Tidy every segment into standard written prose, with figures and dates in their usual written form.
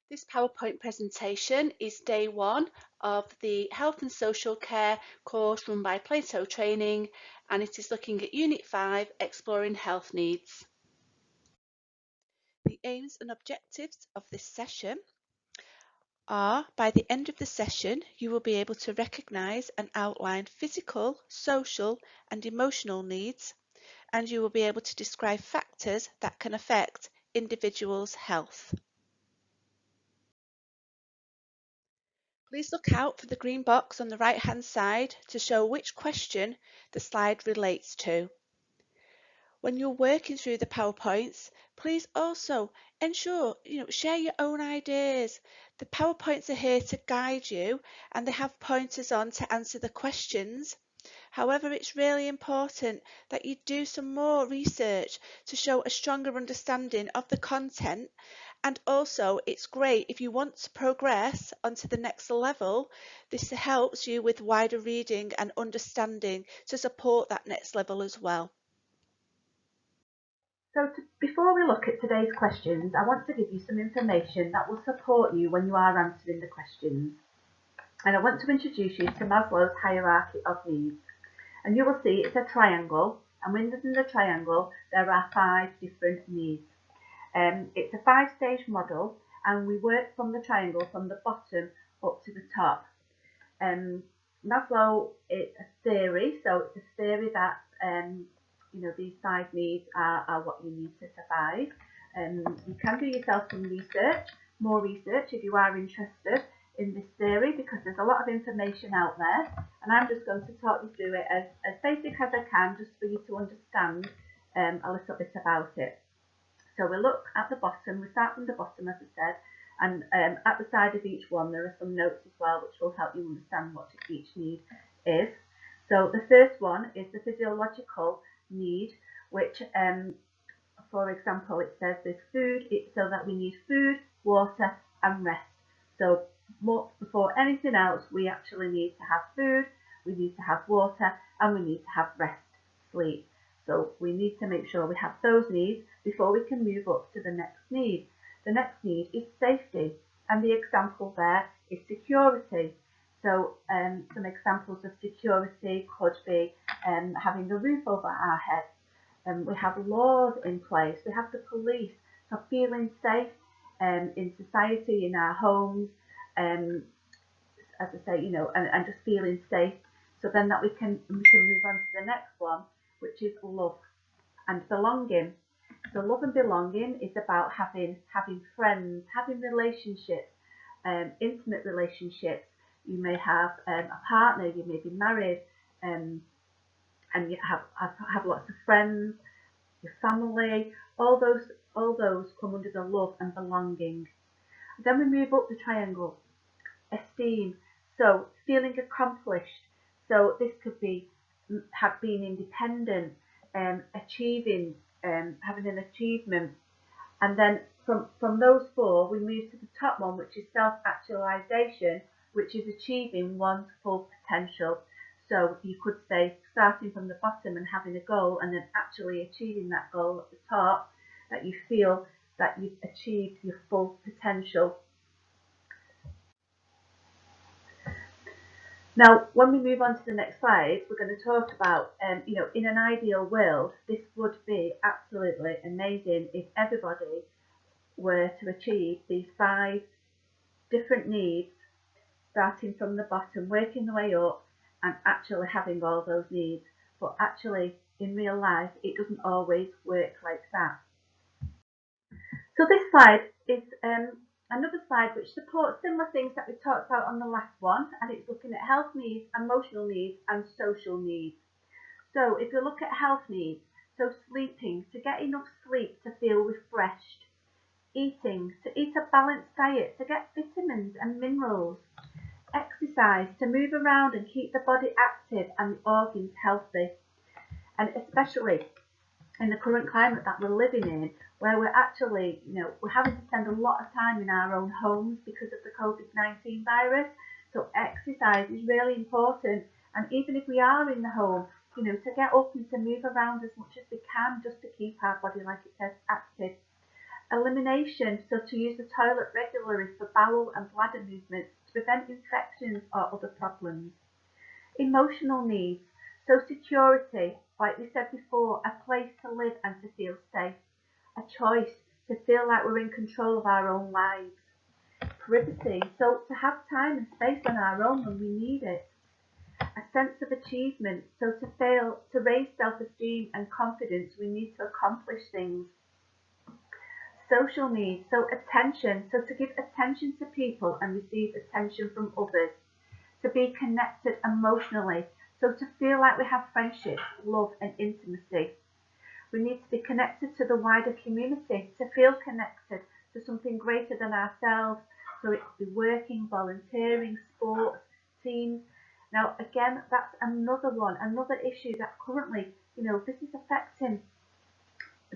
This PowerPoint presentation is day one of the Health and Social Care course run by Plato Training, and it is looking at Unit 5, Exploring Health Needs. The aims and objectives of this session are, by the end of the session, you will be able to recognise and outline physical, social and emotional needs, and you will be able to describe factors that can affect individuals' health. Please look out for the green box on the right-hand side to show which question the slide relates to. When you're working through the PowerPoints, please also ensure, share your own ideas. The PowerPoints are here to guide you and they have pointers on to answer the questions. However, it's really important that you do some more research to show a stronger understanding of the content. And also, it's great if you want to progress onto the next level. This helps you with wider reading and understanding to support that next level as well. Before we look at today's questions, I want to give you some information that will support you when you are answering the questions. And I want to introduce you to Maslow's hierarchy of needs. And you will see it's a triangle, and within the triangle there are 5 different needs. It's a 5-stage model, and we work from the triangle from the bottom up to the top. Maslow is a theory, so it's a theory that these 5 needs are what you need to survive. You can do yourself some research, more research if you are interested in this theory, because there's a lot of information out there, and I'm just going to talk you through it as basic as I can, just for you to understand a little bit about it. So we look at the bottom, we start from the bottom as I said, and at the side of each one there are some notes as well which will help you understand what each need is. So the first one is the physiological need, which for example it says there's food, so that we need food, water and rest. So before anything else we actually need to have food, we need to have water and we need to have rest, sleep. So we need to make sure we have those needs before we can move up to the next need. The next need is safety, and the example there is security. So some examples of security could be having a roof over our heads. We have laws in place, we have the police, so feeling safe in society, in our homes, as I say, and just feeling safe, so then that we can move on to the next one, which is love and belonging. So love and belonging is about having friends, having relationships, intimate relationships. You may have a partner, you may be married, and you have lots of friends, your family. All those come under the love and belonging. Then we move up the triangle. Esteem, so feeling accomplished. So this could be being independent, achieving, having an achievement. And then from those 4 we move to the top one, which is self-actualization, which is achieving one's full potential. So you could say, starting from the bottom and having a goal, and then actually achieving that goal at the top, that you feel that you've achieved your full potential. Now, when we move on to the next slide, we're going to talk about, in an ideal world, this would be absolutely amazing if everybody were to achieve these 5 different needs, starting from the bottom, working the way up, and actually having all those needs. But actually, in real life, it doesn't always work like that. So this slide is another slide which supports similar things that we talked about on the last one, and it's looking at health needs, emotional needs and social needs. So if you look at health needs, so sleeping, to get enough sleep to feel refreshed. Eating, to eat a balanced diet, to get vitamins and minerals. Exercise, to move around and keep the body active and the organs healthy. And especially in the current climate that we're living in, where we're actually, we're having to spend a lot of time in our own homes because of the COVID-19 virus. So exercise is really important. And even if we are in the home, to get up and to move around as much as we can, just to keep our body, like it says, active. Elimination, so to use the toilet regularly for bowel and bladder movements to prevent infections or other problems. Emotional needs, so security, like we said before, a place to live and to feel safe, a choice to feel like we're in control of our own lives. Privacy, so to have time and space on our own when we need it. A sense of achievement, so to raise self-esteem and confidence, we need to accomplish things. Social needs, so attention, so to give attention to people and receive attention from others. To be connected emotionally, so to feel like we have friendship, love and intimacy. We need to be connected to the wider community, to feel connected to something greater than ourselves, so it could be working, volunteering, sports, teams. Now again, that's another one, another issue that currently, this is affecting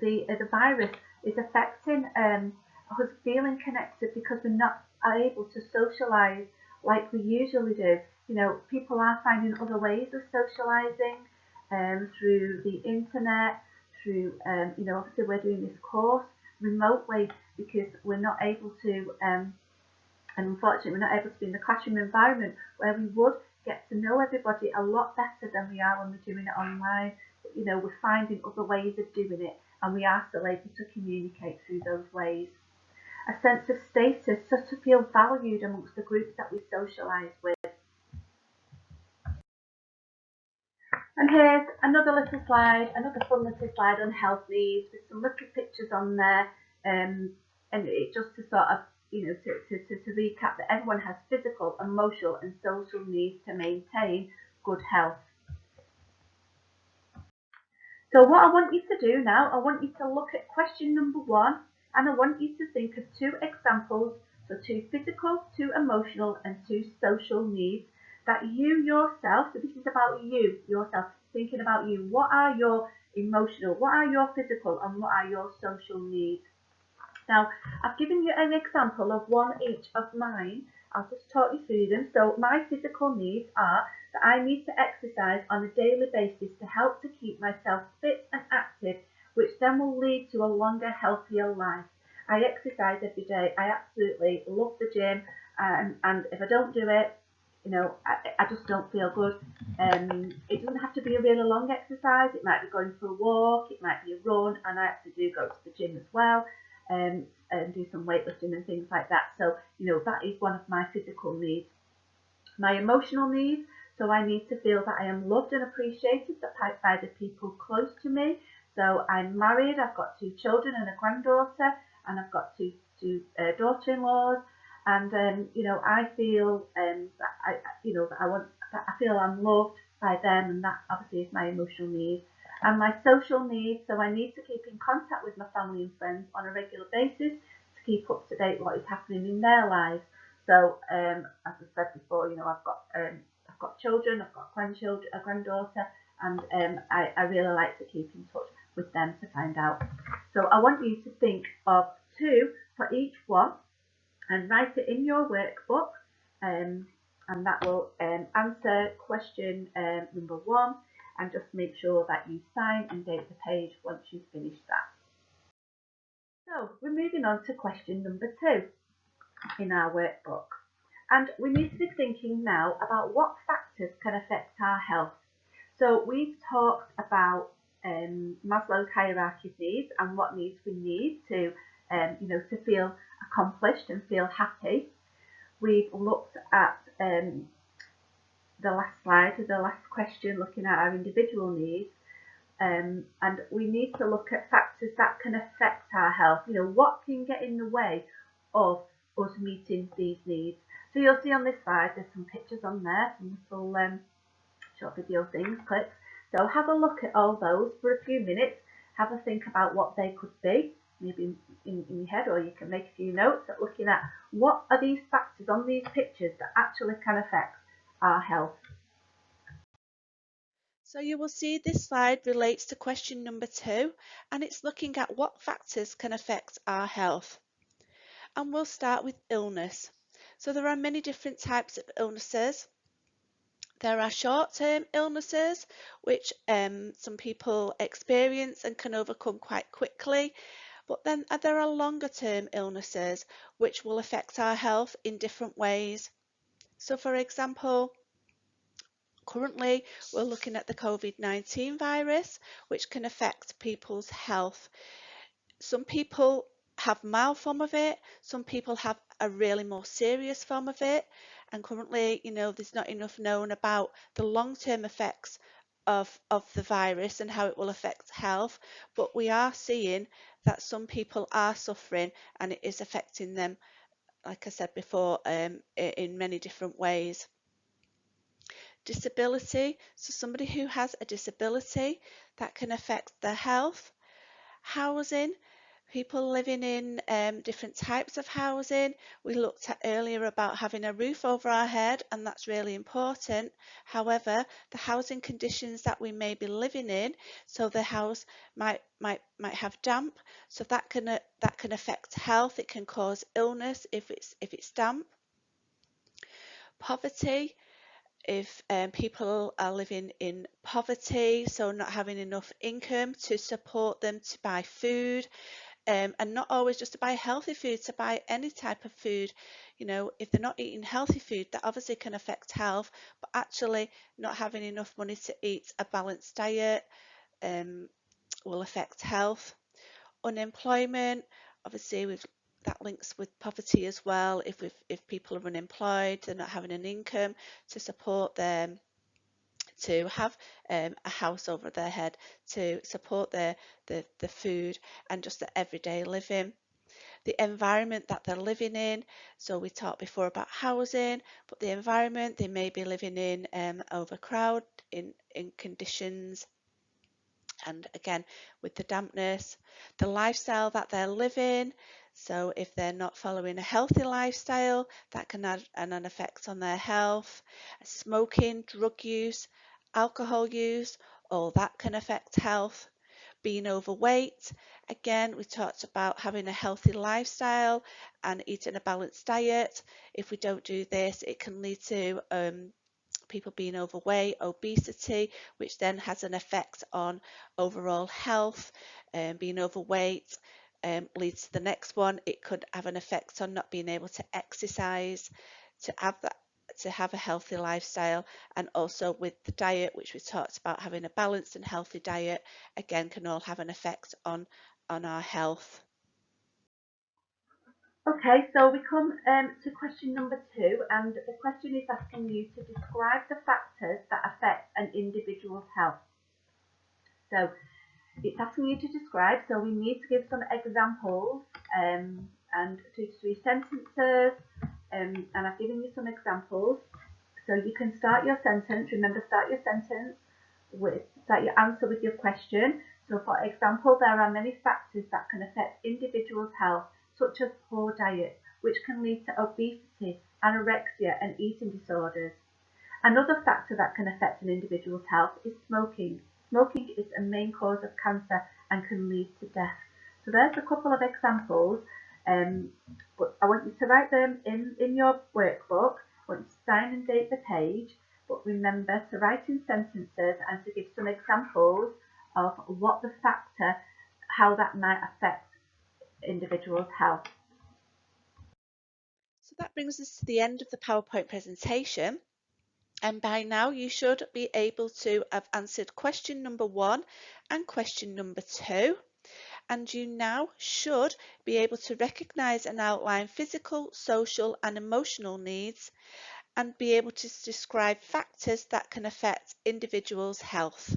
the virus is affecting us feeling connected because we're not able to socialise like we usually do. People are finding other ways of socialising through the internet, through, obviously we're doing this course remotely because we're not able to, and unfortunately we're not able to be in the classroom environment where we would get to know everybody a lot better than we are when we're doing it online. But, we're finding other ways of doing it and we are still able to communicate through those ways. A sense of status, so to feel valued amongst the groups that we socialise with. And here's another little slide, another fun little slide on health needs with some little pictures on there, and it just to sort of, to recap that everyone has physical, emotional and social needs to maintain good health. So what I want you to do now, I want you to look at question number 1 and I want you to think of 2 examples, so 2 physical, 2 emotional and 2 social needs that you yourself, so this is about you yourself, thinking about you, what are your emotional, what are your physical and what are your social needs. Now I've given you an example of one each of mine. I'll just talk you through them. So my physical needs are that I need to exercise on a daily basis to help to keep myself fit and active, which then will lead to a longer, healthier life. I exercise every day. I absolutely love the gym, and if I don't do it, I just don't feel good. It doesn't have to be a really long exercise. It might be going for a walk, it might be a run, and I actually do go to the gym as well. And do some weightlifting and things like that. So, that is one of my physical needs. My emotional needs, so I need to feel that I am loved and appreciated by the people close to me. So I'm married, I've got 2 children and a granddaughter, and I've got two daughter-in-laws, and I feel that I feel I'm loved by them, and that obviously is my emotional needs. And my social needs, so I need to keep in contact with my family and friends on a regular basis to keep up to date what is happening in their lives. So as I said before, I've got children, I've got grandchildren, a granddaughter, and I really like to keep in touch with them to find out. So I want you to think of 2 for each one and write it in your workbook, and that will answer question number 1. And just make sure that you sign and date the page once you've finished that. So we're moving on to question number 2 in our workbook. And we need to be thinking now about what factors can affect our health. So we've talked about Maslow's hierarchy of needs and what needs we need to, to feel accomplished and feel happy. We've looked at the last slide, the last question, looking at our individual needs, and we need to look at factors that can affect our health. What can get in the way of us meeting these needs? So you'll see on this slide, there's some pictures on there, some little short video things, clips. So have a look at all those for a few minutes. Have a think about what they could be, maybe in your head, or you can make a few notes at looking at what are these factors on these pictures that actually can affect our health. So you will see this slide relates to question number 2, and it's looking at what factors can affect our health. And we'll start with illness. So there are many different types of illnesses. There are short-term illnesses, which some people experience and can overcome quite quickly, But then there are longer term illnesses which will affect our health in different ways. So for example, currently we're looking at the COVID-19 virus, which can affect people's health. Some people have mild form of it, some people have a really more serious form of it, and currently, there's not enough known about the long-term effects of the virus and how it will affect health, but we are seeing that some people are suffering and it is affecting them, like I said before, in many different ways. Disability, so somebody who has a disability that can affect their health. Housing, people living in different types of housing. We looked at earlier about having a roof over our head, and that's really important. However, the housing conditions that we may be living in, so the house might have damp, so that can affect health. It can cause illness if it's damp. Poverty, if people are living in poverty, so not having enough income to support them to buy food, and not always just to buy healthy food, to buy any type of food. If they're not eating healthy food, that obviously can affect health, but actually not having enough money to eat a balanced diet will affect health. Unemployment, obviously that links with poverty as well. If people are unemployed, they're not having an income to support them to have a house over their head, to support the food and just the everyday living. The environment that they're living in, so we talked before about housing, but the environment they may be living in, overcrowd in conditions, and again with the dampness. The lifestyle that they're living, so if they're not following a healthy lifestyle, that can have an effect on their health. Smoking, drug use, alcohol use, all that can affect health. Being overweight, again we talked about having a healthy lifestyle and eating a balanced diet. If we don't do this, it can lead to people being overweight, obesity, which then has an effect on overall health. Being overweight leads to the next one. It could have an effect on not being able to exercise, to have a healthy lifestyle, and also with the diet, which we talked about, having a balanced and healthy diet, again can all have an effect on our health. Okay, so we come to question number 2, and the question is asking you to describe the factors that affect an individual's health. So it's asking you to describe, so we need to give some examples and 2 to 3 sentences, and I've given you some examples. So you can start your sentence, remember start your sentence start your answer with your question. So for example, there are many factors that can affect individuals' health, such as poor diet, which can lead to obesity, anorexia and eating disorders. Another factor that can affect an individual's health is smoking. Smoking is a main cause of cancer and can lead to death. So there's a couple of examples, but I want you to write them in your workbook. I want you to sign and date the page, but remember to write in sentences and to give some examples of what the factor, how that might affect individuals' health. So that brings us to the end of the PowerPoint presentation. And by now you should be able to have answered question number 1 and question number 2. And you now should be able to recognise and outline physical, social and emotional needs, and be able to describe factors that can affect individuals' health.